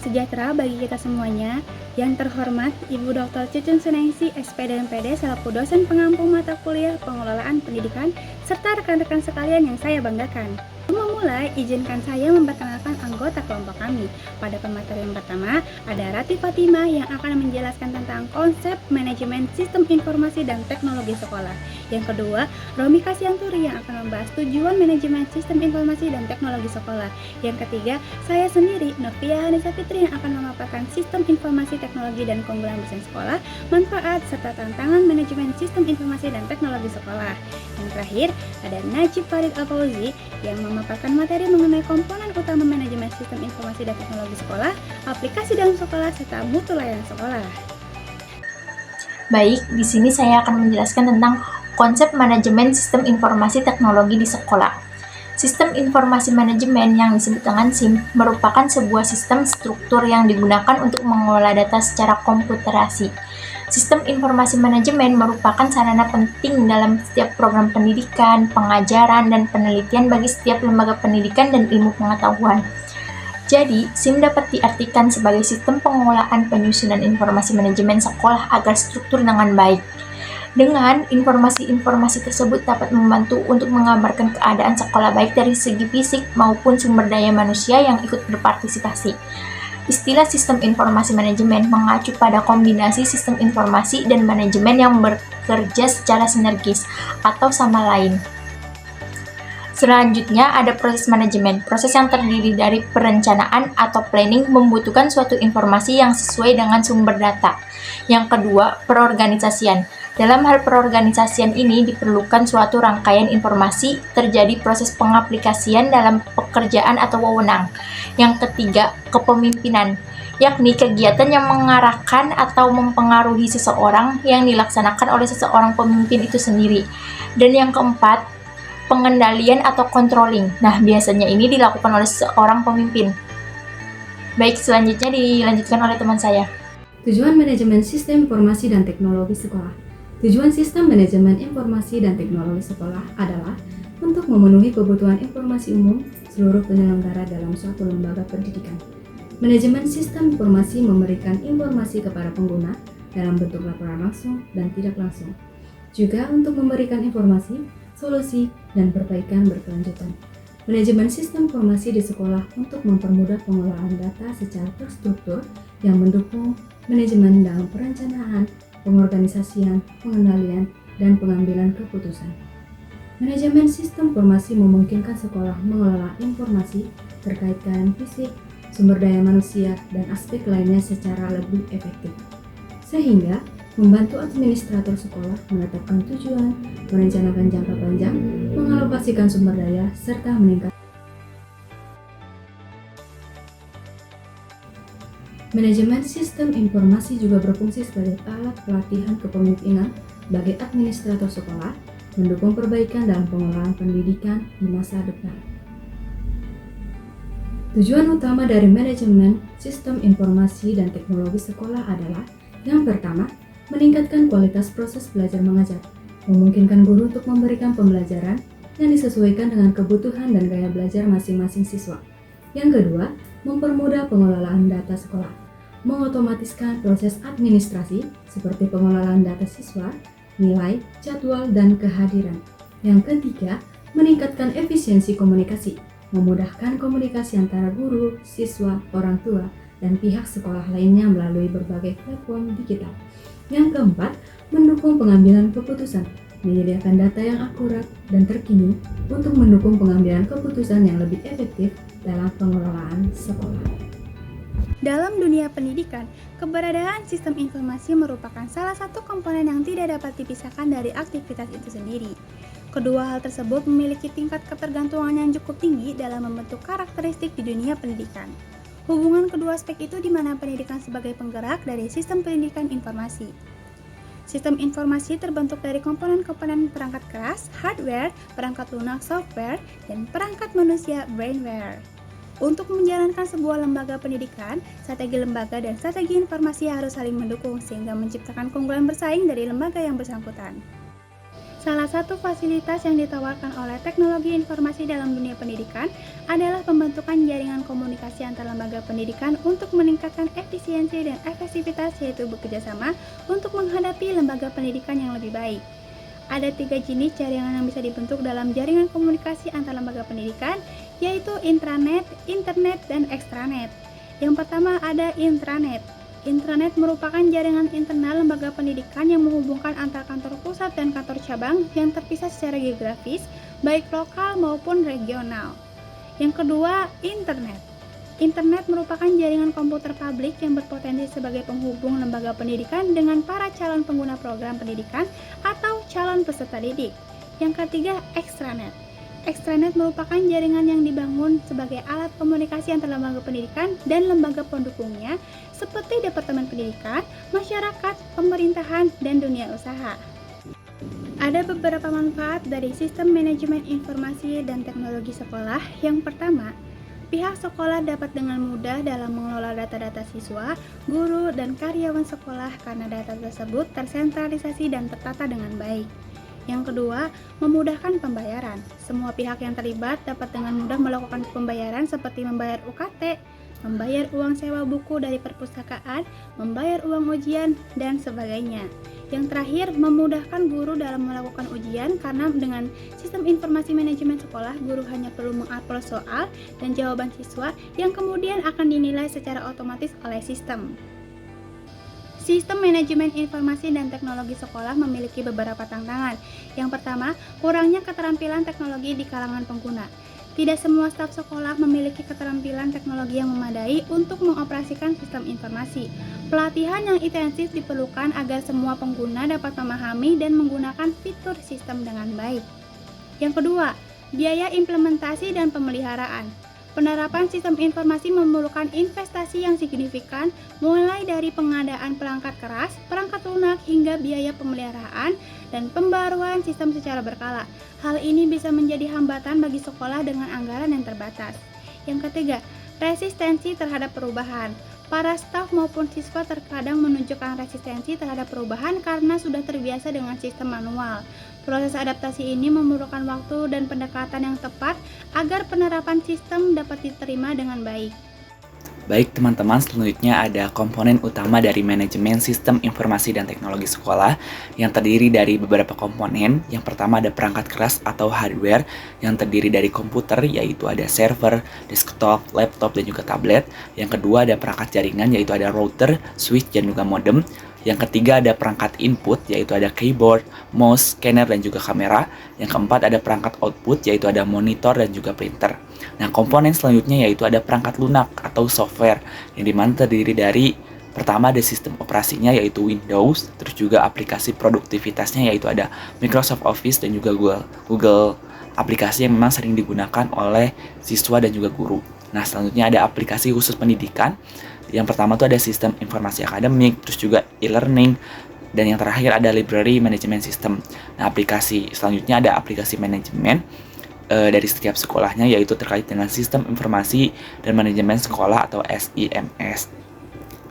sejahtera bagi kita semuanya. Yang terhormat Ibu Dr. Cucun Sunengsi, SPD MPD, selaku dosen pengampu mata kuliah Pengelolaan Pendidikan, serta rekan-rekan sekalian yang saya banggakan. Memulai, izinkan saya memperkenalkan anggota kelompok kami. Pada pematerian pertama, ada Rati Fatimah yang akan menjelaskan tentang konsep manajemen sistem informasi dan teknologi sekolah. Yang kedua, Romi Kasianturi yang akan membahas tujuan manajemen sistem informasi dan teknologi sekolah. Yang ketiga, saya sendiri, Novia Hanisa Fitri, yang akan memaparkan sistem informasi teknologi dan keunggulan mesin sekolah, manfaat serta tantangan manajemen sistem informasi dan teknologi sekolah. Yang terakhir, ada Najib Farid Al-Fauzi yang memaparkan materi mengenai komponen utama manajemen sistem informasi dan teknologi sekolah, aplikasi dalam sekolah, serta mutu layanan sekolah. Baik, di sini saya akan menjelaskan tentang konsep manajemen sistem informasi teknologi di sekolah. Sistem informasi manajemen yang disebut dengan SIM merupakan sebuah sistem struktur yang digunakan untuk mengelola data secara komputerasi. Sistem informasi manajemen merupakan sarana penting dalam setiap program pendidikan, pengajaran, dan penelitian bagi setiap lembaga pendidikan dan ilmu pengetahuan. Jadi, SIM dapat diartikan sebagai sistem pengelolaan penyusunan informasi manajemen sekolah agar struktur dengan baik. Dengan informasi-informasi tersebut dapat membantu untuk mengabarkan keadaan sekolah baik dari segi fisik maupun sumber daya manusia yang ikut berpartisipasi. Istilah sistem informasi manajemen mengacu pada kombinasi sistem informasi dan manajemen yang bekerja secara sinergis atau sama lain. Selanjutnya ada proses manajemen. Proses yang terdiri dari perencanaan atau planning membutuhkan suatu informasi yang sesuai dengan sumber data. Yang kedua, perorganisasian. Dalam hal perorganisasian ini diperlukan suatu rangkaian informasi, terjadi proses pengaplikasian dalam pekerjaan atau wewenang. Yang ketiga, kepemimpinan, yakni kegiatan yang mengarahkan atau mempengaruhi seseorang yang dilaksanakan oleh seseorang pemimpin itu sendiri. Dan yang keempat, pengendalian atau controlling. Nah, biasanya ini dilakukan oleh seorang pemimpin. Baik, selanjutnya dilanjutkan oleh teman saya. Tujuan manajemen sistem informasi dan teknologi sekolah. Tujuan sistem manajemen informasi dan teknologi sekolah adalah untuk memenuhi kebutuhan informasi umum seluruh penyelenggara dalam suatu lembaga pendidikan. Manajemen sistem informasi memberikan informasi kepada pengguna dalam bentuk laporan langsung dan tidak langsung. Juga untuk memberikan informasi, solusi, dan perbaikan berkelanjutan. Manajemen sistem informasi di sekolah untuk mempermudah pengelolaan data secara terstruktur yang mendukung manajemen dalam perencanaan, pengorganisasian, pengendalian, dan pengambilan keputusan. Manajemen sistem informasi memungkinkan sekolah mengelola informasi terkait dengan fisik, sumber daya manusia, dan aspek lainnya secara lebih efektif. Sehingga membantu administrator sekolah menetapkan tujuan, merencanakan jangka panjang, mengalokasikan sumber daya, serta meningkatkan. Manajemen sistem informasi juga berfungsi sebagai alat pelatihan kepemimpinan bagi administrator sekolah, mendukung perbaikan dalam pengelolaan pendidikan di masa depan. Tujuan utama dari manajemen sistem informasi dan teknologi sekolah adalah yang pertama, meningkatkan kualitas proses belajar mengajar, memungkinkan guru untuk memberikan pembelajaran yang disesuaikan dengan kebutuhan dan gaya belajar masing-masing siswa. Yang kedua, mempermudah pengelolaan data sekolah, mengotomatiskan proses administrasi seperti pengelolaan data siswa, nilai, jadwal, dan kehadiran. Yang ketiga, meningkatkan efisiensi komunikasi, memudahkan komunikasi antara guru, siswa, orang tua, dan pihak sekolah lainnya melalui berbagai platform digital. Yang keempat, mendukung pengambilan keputusan, menyediakan data yang akurat dan terkini untuk mendukung pengambilan keputusan yang lebih efektif dalam pengelolaan sekolah. Dalam dunia pendidikan, keberadaan sistem informasi merupakan salah satu komponen yang tidak dapat dipisahkan dari aktivitas itu sendiri. Kedua hal tersebut memiliki tingkat ketergantungan yang cukup tinggi dalam membentuk karakteristik di dunia pendidikan. Hubungan kedua aspek itu di mana pendidikan sebagai penggerak dari sistem pendidikan informasi. Sistem informasi terbentuk dari komponen-komponen perangkat keras, hardware, perangkat lunak, software, dan perangkat manusia, brainware. Untuk menjalankan sebuah lembaga pendidikan, strategi lembaga dan strategi informasi harus saling mendukung sehingga menciptakan keunggulan bersaing dari lembaga yang bersangkutan. Salah satu fasilitas yang ditawarkan oleh teknologi informasi dalam dunia pendidikan adalah pembentukan jaringan komunikasi antar lembaga pendidikan untuk meningkatkan efisiensi dan efektivitas, yaitu bekerjasama untuk menghadapi lembaga pendidikan yang lebih baik. Ada 3 jenis jaringan yang bisa dibentuk dalam jaringan komunikasi antar lembaga pendidikan, yaitu intranet, internet, dan extranet. Yang pertama ada intranet. Intranet merupakan jaringan internal lembaga pendidikan yang menghubungkan antar kantor pusat dan kantor cabang yang terpisah secara geografis, baik lokal maupun regional. Yang kedua, internet. Internet merupakan jaringan komputer publik yang berpotensi sebagai penghubung lembaga pendidikan dengan para calon pengguna program pendidikan atau calon peserta didik. Yang ketiga, extranet. Extranet merupakan jaringan yang dibangun sebagai alat komunikasi antar lembaga pendidikan dan lembaga pendukungnya seperti Departemen Pendidikan, Masyarakat, Pemerintahan, dan dunia usaha. Ada beberapa manfaat dari sistem manajemen informasi dan teknologi sekolah. Yang pertama, pihak sekolah dapat dengan mudah dalam mengelola data-data siswa, guru, dan karyawan sekolah karena data tersebut tersentralisasi dan tertata dengan baik. Yang kedua, memudahkan pembayaran. Semua pihak yang terlibat dapat dengan mudah melakukan pembayaran seperti membayar UKT, membayar uang sewa buku dari perpustakaan, membayar uang ujian, dan sebagainya. Yang terakhir, memudahkan guru dalam melakukan ujian karena dengan sistem informasi manajemen sekolah, guru hanya perlu mengupload soal dan jawaban siswa yang kemudian akan dinilai secara otomatis oleh sistem. Sistem manajemen informasi dan teknologi sekolah memiliki beberapa tantangan. Yang pertama, kurangnya keterampilan teknologi di kalangan pengguna. Tidak semua staf sekolah memiliki keterampilan teknologi yang memadai untuk mengoperasikan sistem informasi. Pelatihan yang intensif diperlukan agar semua pengguna dapat memahami dan menggunakan fitur sistem dengan baik. Yang kedua, biaya implementasi dan pemeliharaan. Penerapan sistem informasi memerlukan investasi yang signifikan, mulai dari pengadaan perangkat keras, perangkat lunak, hingga biaya pemeliharaan dan pembaruan sistem secara berkala. Hal ini bisa menjadi hambatan bagi sekolah dengan anggaran yang terbatas. Yang ketiga, resistensi terhadap perubahan. Para staf maupun siswa terkadang menunjukkan resistensi terhadap perubahan karena sudah terbiasa dengan sistem manual. Proses adaptasi ini memerlukan waktu dan pendekatan yang tepat agar penerapan sistem dapat diterima dengan baik. Baik teman-teman, selanjutnya ada komponen utama dari manajemen sistem informasi dan teknologi sekolah yang terdiri dari beberapa komponen. Yang pertama ada perangkat keras atau hardware yang terdiri dari komputer, yaitu ada server, desktop, laptop, dan juga tablet. Yang kedua ada perangkat jaringan, yaitu ada router, switch, dan juga modem. Yang ketiga ada perangkat input, yaitu ada keyboard, mouse, scanner, dan juga kamera. Yang keempat ada perangkat output, yaitu ada monitor dan juga printer. Nah, komponen selanjutnya yaitu ada perangkat lunak atau software, yang dimana terdiri dari pertama ada sistem operasinya yaitu Windows, terus juga aplikasi produktivitasnya yaitu ada Microsoft Office dan juga Google aplikasi yang memang sering digunakan oleh siswa dan juga guru. Nah, selanjutnya ada aplikasi khusus pendidikan. Yang pertama tuh ada sistem informasi akademik, terus juga e-learning, dan yang terakhir ada library management system. Nah, aplikasi selanjutnya ada aplikasi manajemen dari setiap sekolahnya, yaitu terkait dengan sistem informasi dan manajemen sekolah atau SIMS.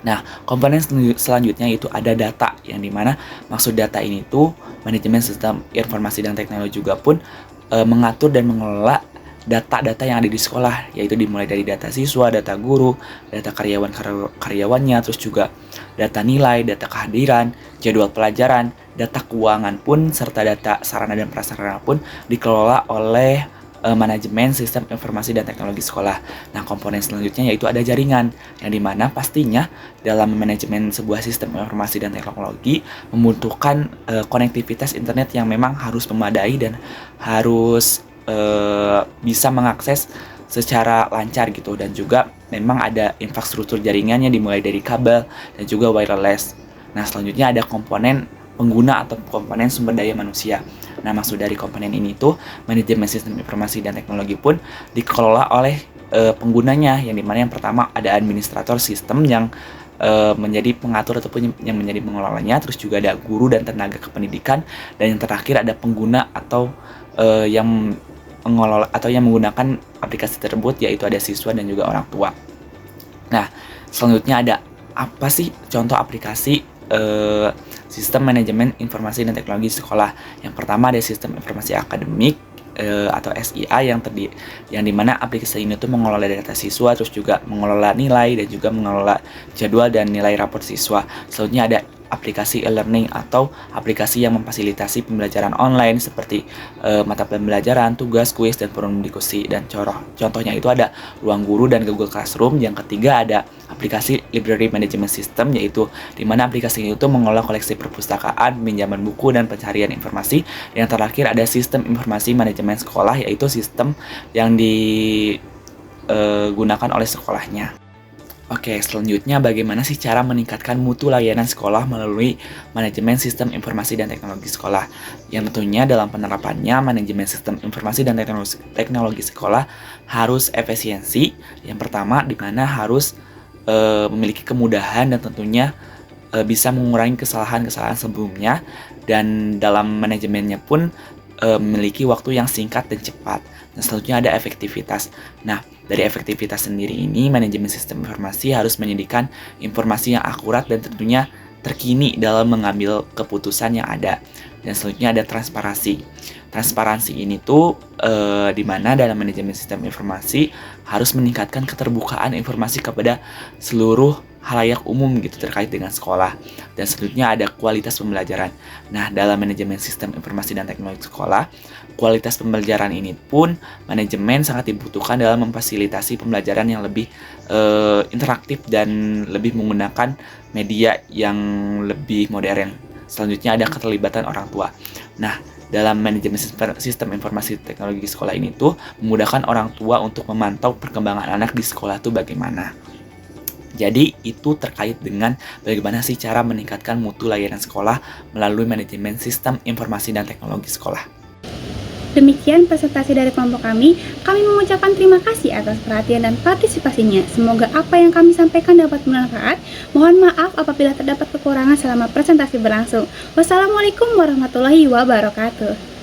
Nah, komponen selanjutnya itu ada data, yang dimana maksud data ini tuh manajemen sistem informasi dan teknologi juga pun mengatur dan mengelola data-data yang ada di sekolah, yaitu dimulai dari data siswa, data guru, data karyawannya, terus juga data nilai, data kehadiran, jadwal pelajaran, data keuangan pun, serta data sarana dan prasarana pun dikelola oleh manajemen sistem informasi dan teknologi sekolah. Nah, komponen selanjutnya yaitu ada jaringan, yang dimana pastinya dalam manajemen sebuah sistem informasi dan teknologi membutuhkan konektivitas internet yang memang harus memadai dan harus bisa mengakses secara lancar gitu, dan juga memang ada infrastruktur jaringannya dimulai dari kabel dan juga wireless. Nah, selanjutnya ada komponen pengguna atau komponen sumber daya manusia. Nah, maksud dari komponen ini tuh manajemen sistem informasi dan teknologi pun dikelola oleh penggunanya, yang dimana yang pertama ada administrator sistem yang menjadi pengatur ataupun yang menjadi pengelolanya, terus juga ada guru dan tenaga kependidikan, dan yang terakhir ada pengguna atau yang mengelola atau yang menggunakan aplikasi tersebut, yaitu ada siswa dan juga orang tua. Nah, selanjutnya ada apa sih contoh aplikasi sistem manajemen informasi dan teknologi sekolah. Yang pertama ada sistem informasi akademik atau SIA yang dimana aplikasi ini tuh mengelola data siswa, terus juga mengelola nilai dan juga mengelola jadwal dan nilai rapor siswa. Selanjutnya ada aplikasi e-learning atau aplikasi yang memfasilitasi pembelajaran online seperti mata pembelajaran, tugas, kuis, dan forum diskusi. Dan contohnya itu ada Ruang Guru dan Google Classroom. Yang ketiga ada aplikasi Library Management System, yaitu di mana aplikasi itu mengelola koleksi perpustakaan, pinjaman buku, dan pencarian informasi. Yang terakhir ada sistem informasi manajemen sekolah, yaitu sistem yang digunakan oleh sekolahnya. Oke, selanjutnya bagaimana sih cara meningkatkan mutu layanan sekolah melalui manajemen sistem informasi dan teknologi sekolah? Yang tentunya dalam penerapannya manajemen sistem informasi dan teknologi sekolah harus efisiensi. Yang pertama di mana harus memiliki kemudahan dan tentunya bisa mengurangi kesalahan-kesalahan sebelumnya, dan dalam manajemennya pun memiliki waktu yang singkat dan cepat. Dan selanjutnya ada efektivitas. Nah, dari efektivitas sendiri ini, manajemen sistem informasi harus menyediakan informasi yang akurat dan tentunya terkini dalam mengambil keputusan yang ada. Dan selanjutnya ada transparansi. Transparansi ini tuh di mana dalam manajemen sistem informasi harus meningkatkan keterbukaan informasi kepada seluruh halayak umum gitu terkait dengan sekolah. Dan selanjutnya ada kualitas pembelajaran. Nah, dalam manajemen sistem informasi dan teknologi sekolah, kualitas pembelajaran ini pun manajemen sangat dibutuhkan dalam memfasilitasi pembelajaran yang lebih interaktif dan lebih menggunakan media yang lebih modern. Selanjutnya ada keterlibatan orang tua. Nah, dalam manajemen sistem informasi teknologi sekolah ini tuh memudahkan orang tua untuk memantau perkembangan anak di sekolah tuh bagaimana. Jadi itu terkait dengan bagaimana sih cara meningkatkan mutu layanan sekolah melalui manajemen sistem informasi dan teknologi sekolah. Demikian presentasi dari kelompok kami. Kami mengucapkan terima kasih atas perhatian dan partisipasinya. Semoga apa yang kami sampaikan dapat bermanfaat. Mohon maaf apabila terdapat kekurangan selama presentasi berlangsung. Wassalamualaikum warahmatullahi wabarakatuh.